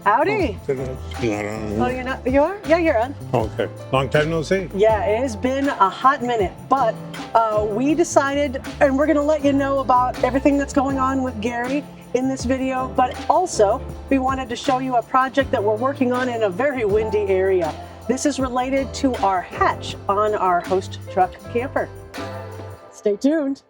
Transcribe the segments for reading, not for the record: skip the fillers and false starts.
Howdy. Oh, Oh, you're not? You are? Yeah, you're on. okay. Long time no see. Yeah, it has been a hot minute, but we decided, and we're going to let you know about everything that's going on with Gary in this video, but also we wanted to show you a project that we're working on in a very windy area. This is related to our hatch on our host truck camper. Stay tuned.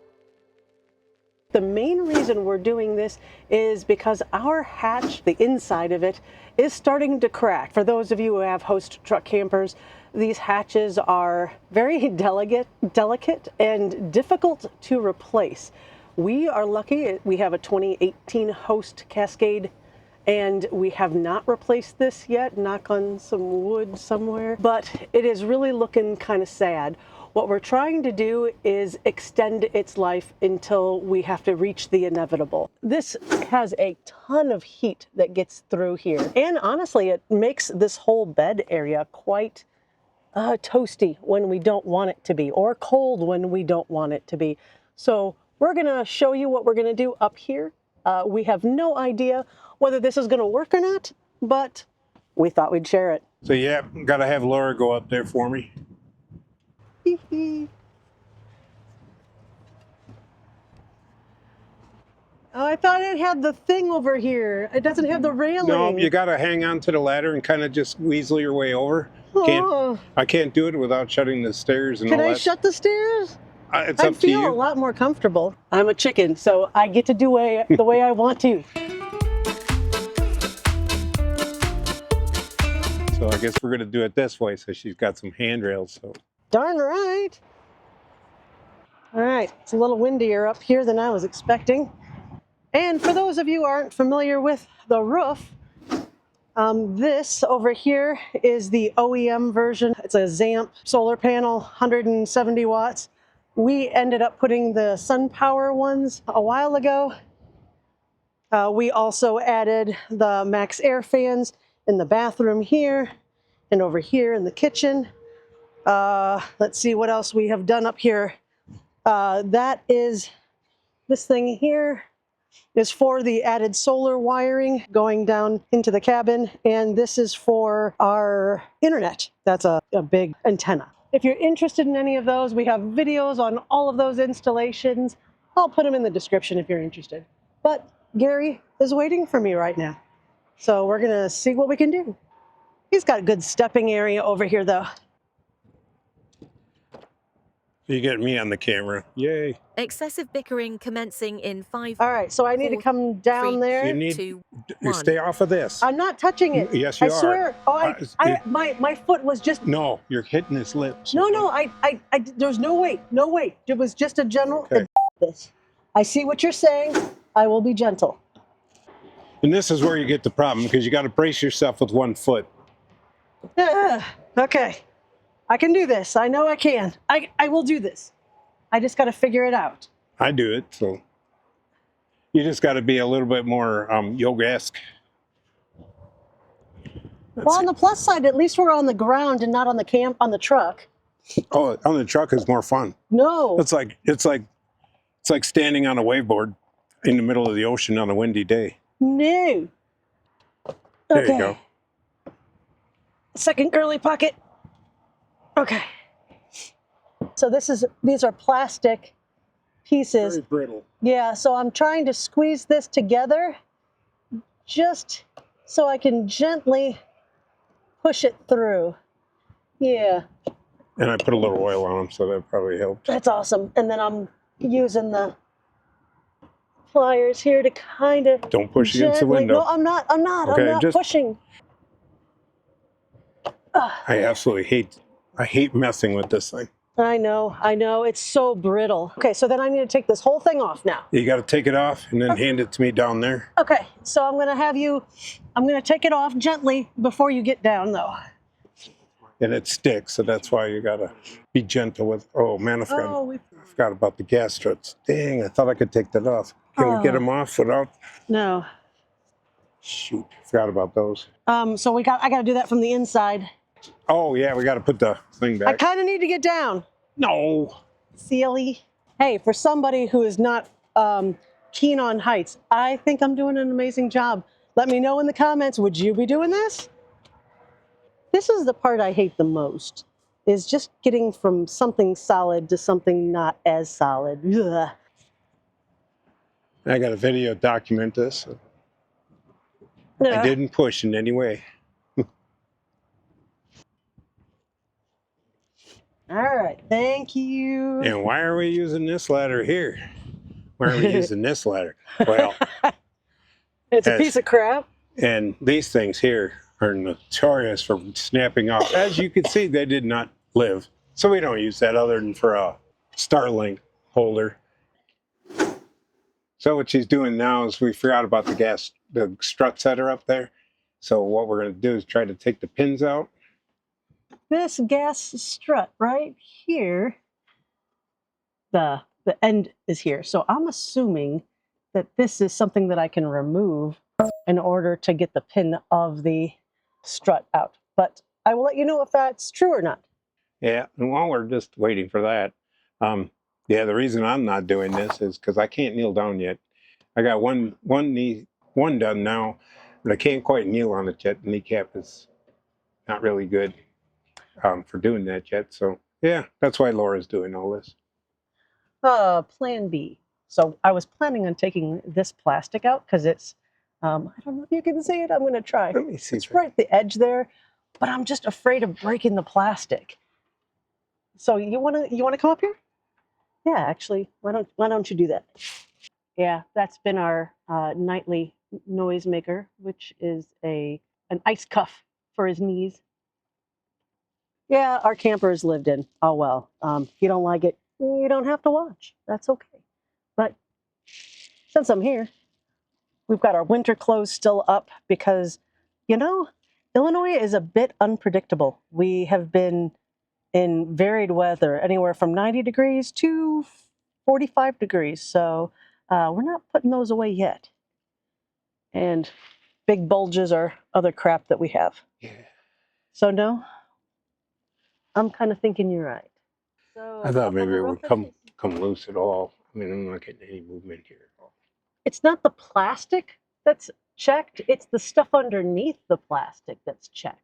The main reason we're doing this is because our hatch, the inside of it, is starting to crack. For those of you who have host truck campers, these hatches are very delicate and difficult to replace. We are lucky. We have a 2018 Host Cascade, and we have not replaced this yet, knock on some wood somewhere, but it is really looking kind of sad. What we're trying to do is extend its life until we have to reach the inevitable. This has a ton of heat that gets through here. And honestly, it makes this whole bed area quite toasty when we don't want it to be, or cold when we don't want it to be. So we're gonna show you what we're gonna do up here. We have no idea whether this is gonna work or not, but we thought we'd share it. So yeah, gotta have Laura go up there for me. Oh, I thought it had the thing over here. It doesn't have the railing. No, you gotta hang on to the ladder and kind of just weasel your way over. Oh. I can't do it without shutting the stairs and Can all I that. shut the stairs? It's I up to feel you. a lot more comfortable. I'm a chicken, so I get to do the way I want to. So I guess we're gonna do it this way. So she's got some handrails. So Darn right. All right, it's a little windier up here than I was expecting. And for those of you who aren't familiar with the roof, this over here is the OEM version. It's a ZAMP solar panel, 170 watts. We ended up putting the SunPower ones a while ago. We also added the Max Air fans in the bathroom here and over here in the kitchen. Let's see what else we have done up here. That is, this thing here is for the added solar wiring going down into the cabin, and this is for our internet. That's a big antenna. If you're interested in any of those, we have videos on all of those installations. I'll put them in the description if you're interested. But Gary is waiting for me right now, so we're gonna see what we can do. He's got a good stepping area over here though. you get me on the camera. Yay! Excessive bickering commencing in 5. All right, so I need to come down there. You need 2, you 1. stay off of this. I'm not touching it. Yes, you I swear. are. Oh, my foot was just. No, you're hitting his lips. No, there's no way. It was just a general. Okay. This. I see what you're saying. I will be gentle. And this is where you get the problem because you got to brace yourself with one foot. Okay, I can do this. I know I can. I will do this. I just got to figure it out. I do it, so you just got to be a little bit more yoga-esque. Well, on the plus side, at least we're on the ground and not on the truck. Oh, on the truck is more fun. No. It's like standing on a waveboard in the middle of the ocean on a windy day. No. There Okay. you go. Second girly pocket. Okay. So these are plastic pieces. Very brittle. Yeah, so I'm trying to squeeze this together just so I can gently push it through. Yeah, And I put a little oil on them, so that probably helped. that's awesome. And then I'm using the pliers here to kind of Don't push against the window. No, I'm not Okay, I'm not just- pushing. I absolutely hate messing with this thing. I know, it's so brittle. Okay, so then I need to take this whole thing off now. You got to take it off and then hand it to me down there. Okay, so I'm gonna take it off gently before you get down though. And it sticks, so that's why you got to be gentle with. Oh man, I forgot about the gas struts. Dang, I thought I could take that off. Can we get them off without? No. Shoot, forgot about those. So I got to do that from the inside. Oh yeah, we got to put the thing I back. kind of need to get down. No. Silly. Hey, for somebody who is not keen on heights, I think I'm doing an amazing job. Let me know in the comments, would you be doing this? This is the part I hate the most, is just getting from something solid to something not as solid. Ugh. I got a video to document this. I didn't push in any way. All right, thank you. And why are we using this ladder here? Why are we using this ladder? Well, it's a piece of crap. And these things here are notorious for snapping off. As you can see, they did not live. So we don't use that other than for a Starlink holder. So what she's doing now is we forgot about the struts that are up there. So what we're going to do is try to take the pins out. This gas strut right here, the end is here. So I'm assuming that this is something that I can remove in order to get the pin of the strut out. But I will let you know if that's true or not. Yeah, and while we're just waiting for that, yeah, the reason I'm not doing this is because I can't kneel down yet. I got one done now, but I can't quite kneel on it yet. The kneecap is not really good for doing that yet. So yeah, that's why Laura's doing all this. Plan B. So I was planning on taking this plastic out because it's, I don't know if you can see it. I'm going to try. Let me see. It's right at the edge there, but I'm just afraid of breaking the plastic. So you want to come up here? Yeah, actually, why don't you do that? Yeah, that's been our nightly noise maker, which is an ice cuff for his knees. Yeah, our camper is lived in. Oh well. If you don't like it, you don't have to watch. That's okay. But since I'm here, we've got our winter clothes still up because, you know, Illinois is a bit unpredictable. We have been in varied weather, anywhere from 90 degrees to 45 degrees. So we're not putting those away yet. And big bulges are other crap that we have. Yeah. So no, I'm kind of thinking you're right. So I thought maybe it would come loose at all. I mean, I'm not getting any movement here at all. It's not the plastic that's checked. It's the stuff underneath the plastic that's checked.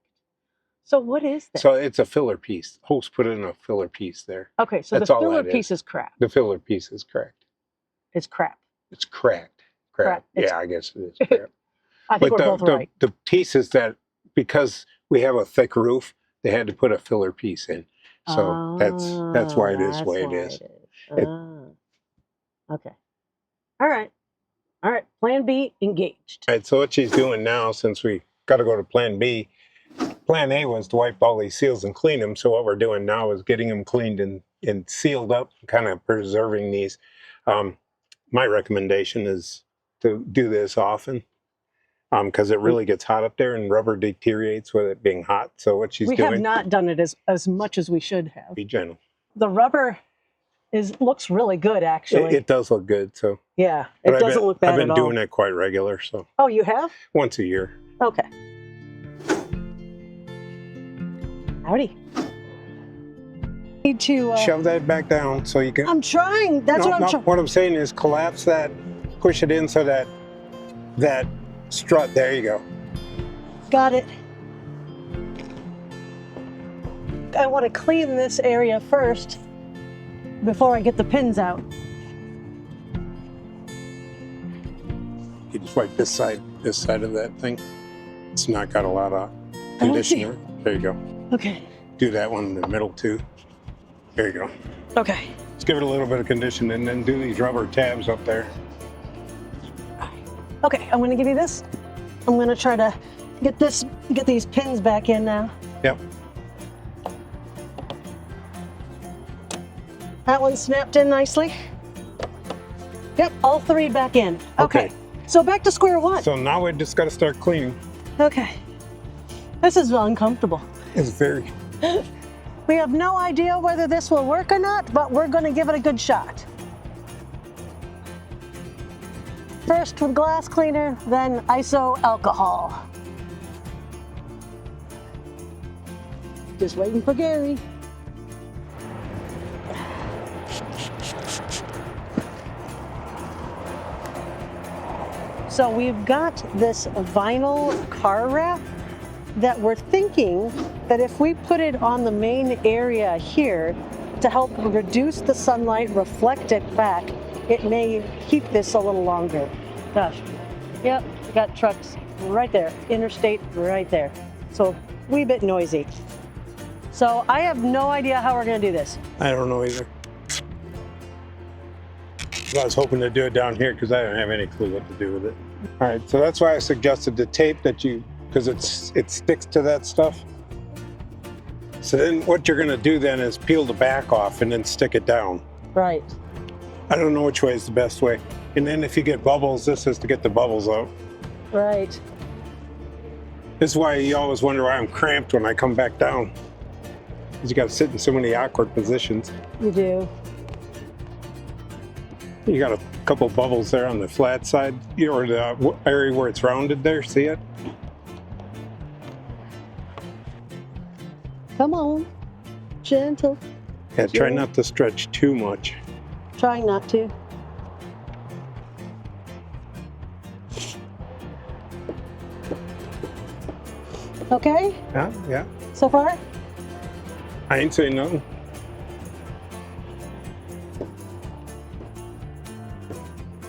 So what is that? So it's a filler piece. Host put in a filler piece there. Okay, so that's the filler piece is crap. The filler piece is cracked. It's crap. It's cracked. Crap. Yeah, I guess it is crap. I think we're both right. The pieces that, because we have a thick roof, they had to put a filler piece in. So that's why it is the way it is. Okay. All right. Plan B engaged. All right. So what she's doing now, since we got to go to Plan B, Plan A was to wipe all these seals and clean them. So what we're doing now is getting them cleaned and sealed up, kind of preserving these. My recommendation is to do this often because it really gets hot up there and rubber deteriorates with it being hot. So what she's doing... We have not done it as much as we should have. Be gentle. The rubber looks really good, actually. It does look good. So yeah, it doesn't look bad at all. I've been doing it quite regular. So. Oh, you have? Once a year. Okay. Howdy. Need to shove that back down so you can. I'm trying. That's what I'm trying. What I'm saying is collapse that, push it in so that strut. There you go. Got it. I want to clean this area first before I get the pins out. You just wipe this side of that thing. It's not got a lot of conditioner. There you go. Okay. Do that one in the middle too. There you go. Okay. Let's give it a little bit of condition and then do these rubber tabs up there. Okay, I'm gonna give you this. I'm gonna try to get these pins back in now. Yep. That one snapped in nicely. Yep, all three back in. Okay. So back to square one. So now we just gotta start cleaning. Okay. This is uncomfortable. It's very. We have no idea whether this will work or not, but we're going to give it a good shot. First with glass cleaner, then iso alcohol. Just waiting for Gary. So we've got this vinyl car wrap that we're thinking that if we put it on the main area here to help reduce the sunlight, reflect it back, it may keep this a little longer. Gosh, yep, got trucks right there, interstate right there. So a wee bit noisy. So I have no idea how we're gonna do this. I don't know either. I was hoping to do it down here because I don't have any clue what to do with it. All right, so that's why I suggested the tape that because it sticks to that stuff. So then what you're gonna do then is peel the back off and then stick it down. Right. I don't know which way is the best way. And then if you get bubbles, this is to get the bubbles out. Right. This is why you always wonder why I'm cramped when I come back down. Because you gotta sit in so many awkward positions. You do. You got a couple bubbles there on the flat side, or the area where it's rounded there, see it? Come on, gentle. Yeah, try not to stretch too much. Trying not to. Okay, Yeah. so far? I ain't saying nothing.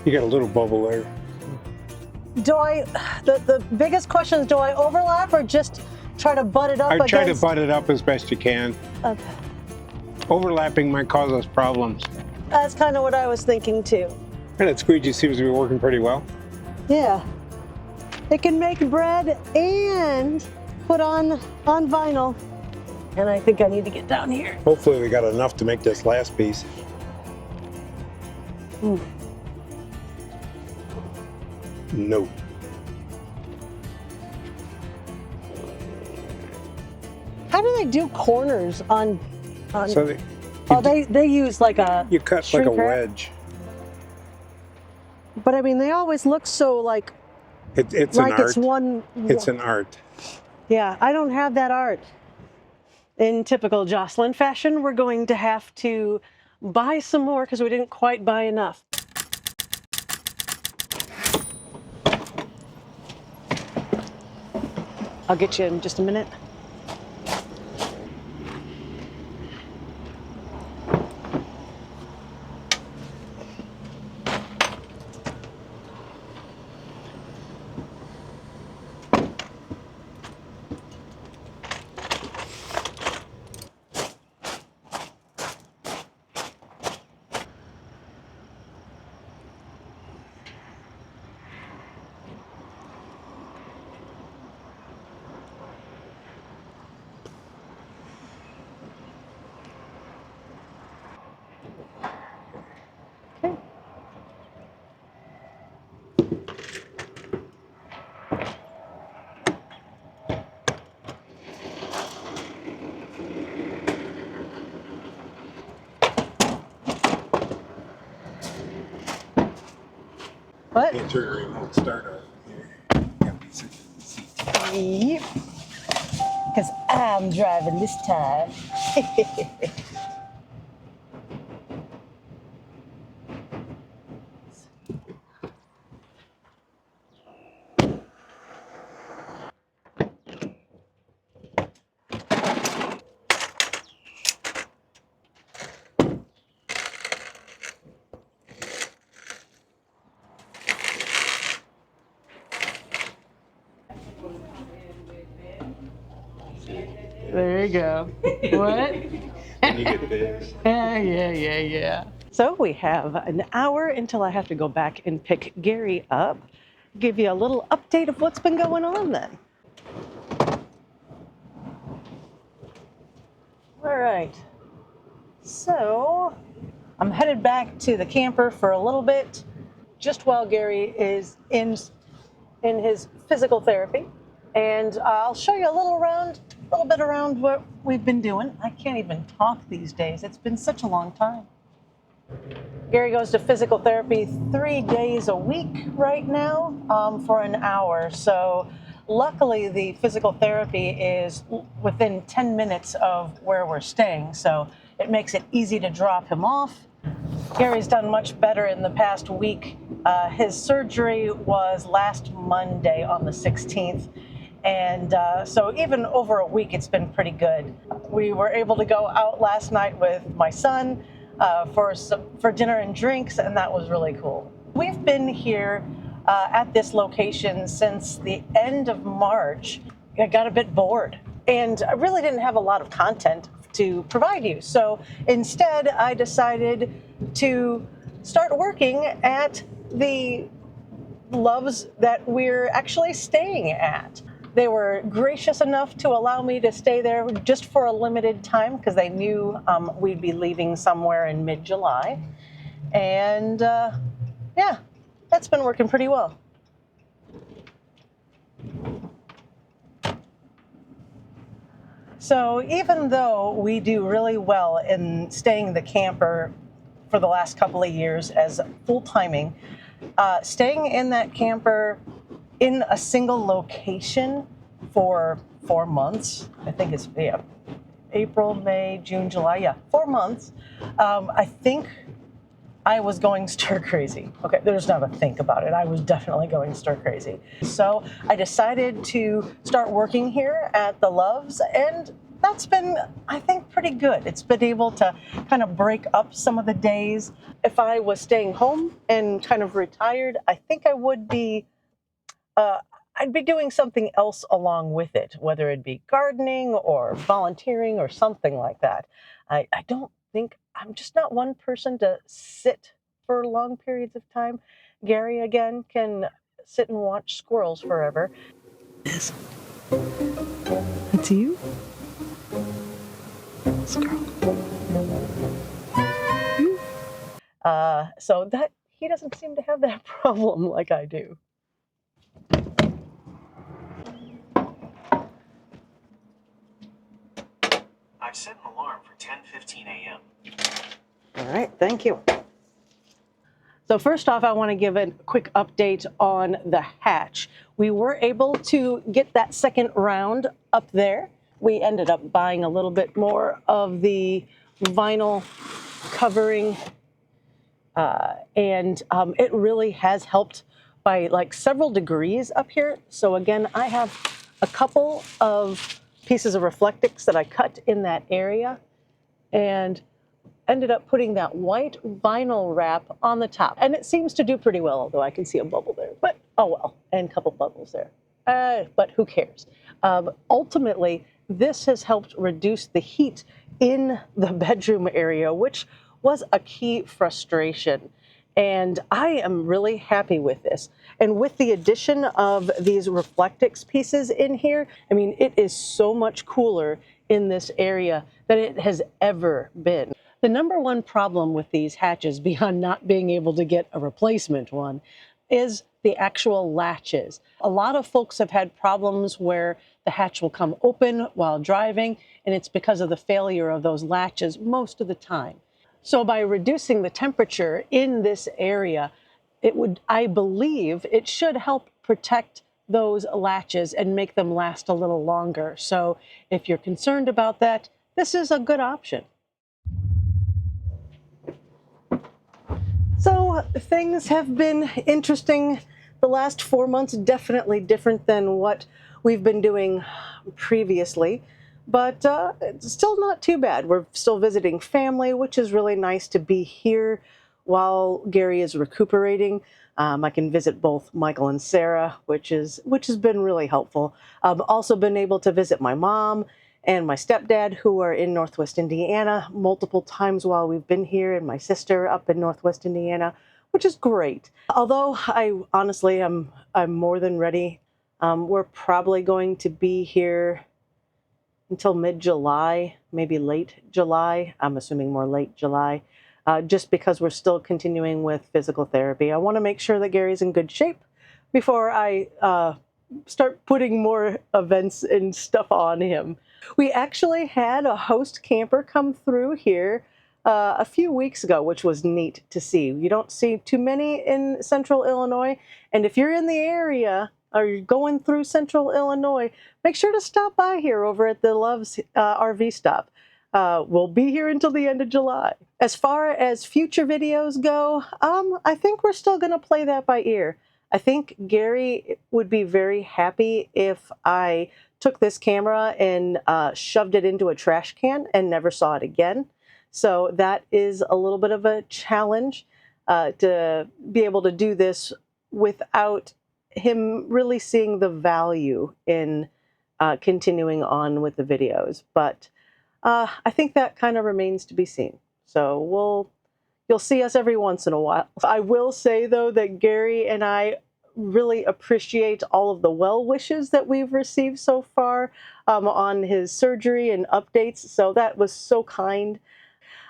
You got a little bubble there. Do I, the biggest question is, do I overlap or just try to butt it up I try to against? butt it up as best you can. Okay. Overlapping might cause us problems. That's kind of what I was thinking too. And that squeegee seems to be working pretty well. Yeah. It can make bread and put on vinyl. And I think I need to get down here. Hopefully we got enough to make this last piece. No. How do they do corners on So they use like a you cut like a shrink wrap? wedge. But I mean, they always look so like It's an like art. it's one. It's an art. Yeah, I don't have that art. In typical Jocelyn fashion, we're going to have to buy some more because we didn't quite buy enough. I'll get you in just a minute. What? Can't turn a remote start on here. Yep. Because I'm driving this time. There you go. What? You get this. Yeah. So we have an hour until I have to go back and pick Gary up. Give you a little update of what's been going on then. All right. So I'm headed back to the camper for a little bit, just while Gary is in his physical therapy. And I'll show you a little bit around what we've been doing. I can't even talk these days. It's been such a long time. Gary goes to physical therapy 3 days a week right now for an hour. So luckily the physical therapy is within 10 minutes of where we're staying. So it makes it easy to drop him off Gary's done much better in the past week. His surgery was last Monday on the 16th. And so even over a week, it's been pretty good. We were able to go out last night with my son for dinner and drinks, and that was really cool. We've been here at this location since the end of March. I got a bit bored, and I really didn't have a lot of content to provide you. So instead, I decided to start working at the Loves that we're actually staying at. They were gracious enough to allow me to stay there just for a limited time because they knew we'd be leaving somewhere in mid-July. And yeah, that's been working pretty well. So even though we do really well in staying in the camper for the last couple of years as full-timing, staying in that camper in a single location for 4 months, I think it's April, May, June, July, 4 months, I think I was going stir crazy. Okay, there's not a think about it. I was definitely going stir crazy. So I decided to start working here at the Loves, and that's been, I think, pretty good. It's been able to kind of break up some of the days. If I was staying home and kind of retired, I think I would be, I'd be doing something else along with it, whether it be gardening or volunteering or something like that. I don't think, I'm just not one person to sit for long periods of time. Gary, again, can sit and watch squirrels forever. Yes. That's you? Squirrel. You? So that, he doesn't seem to have that problem like I do. I've set an alarm for 10:15 a.m. All right, thank you. So first off, I want to give a quick update on the hatch. We were able to get that second round up there. We ended up buying a little bit more of the vinyl covering, and it really has helped by like several degrees up here. So again, I have a couple of pieces of Reflectix that I cut in that area and ended up putting that white vinyl wrap on the top. And it seems to do pretty well, although I can see a bubble there. But oh well, and a couple bubbles there. But who cares? Ultimately, this has helped reduce the heat in the bedroom area, which was a key frustration. And I am really happy with this. And with the addition of these Reflectix pieces in here, I mean, it is so much cooler in this area than it has ever been. The number one problem with these hatches, beyond not being able to get a replacement one, is the actual latches. A lot of folks have had problems where the hatch will come open while driving, and it's because of the failure of those latches most of the time. So by reducing the temperature in this area, it would, I believe, it should help protect those latches and make them last a little longer. So if you're concerned about that, this is a good option. So things have been interesting the last 4 months, definitely different than what we've been doing previously, but it's still not too bad. We're still visiting family, which is really nice to be here while Gary is recuperating. I can visit both Michael and Sarah, which has been really helpful. I've also been able to visit my mom and my stepdad, who are in Northwest Indiana, multiple times while we've been here, and my sister up in Northwest Indiana, which is great. Although I honestly, I'm more than ready. We're probably going to be here until mid-July, maybe late July. I'm assuming more late July, just because we're still continuing with physical therapy. I want to make sure that Gary's in good shape before I start putting more events and stuff on him. We actually had a host camper come through here a few weeks ago, which was neat to see. You don't see too many in central Illinois, and if you're in the area or you're going through central Illinois, make sure to stop by here over at the Loves RV stop. We'll be here until the end of July. As far as future videos go, I think we're still going to play that by ear. I think Gary would be very happy if I took this camera and shoved it into a trash can and never saw it again. So that is a little bit of a challenge to be able to do this without him really seeing the value in continuing on with the videos. But I think that kind of remains to be seen. So you'll see us every once in a while. I will say though that Gary and I really appreciate all of the well wishes that we've received so far on his surgery and updates. So that was so kind.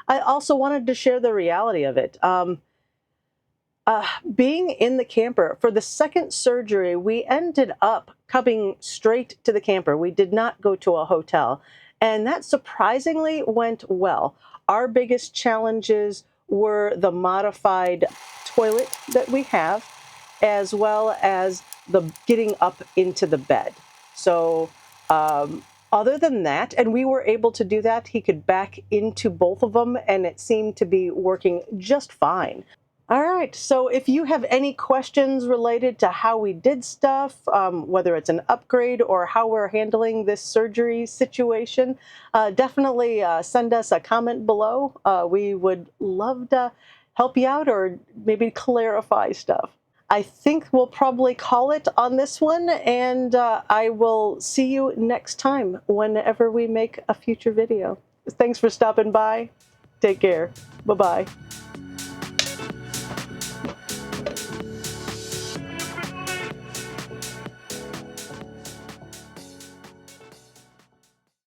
I also wanted to share the reality of it. Being in the camper for the second surgery, we ended up coming straight to the camper. We did not go to a hotel, and that surprisingly went well. Our biggest challenges were the modified toilet that we have, as well as the getting up into the bed. So other than that, and we were able to do that, he could back into both of them, and it seemed to be working just fine. All right, so if you have any questions related to how we did stuff, whether it's an upgrade or how we're handling this surgery situation, definitely send us a comment below. We would love to help you out or maybe clarify stuff. I think we'll probably call it on this one, and I will see you next time whenever we make a future video. Thanks for stopping by. Take care. Bye-bye.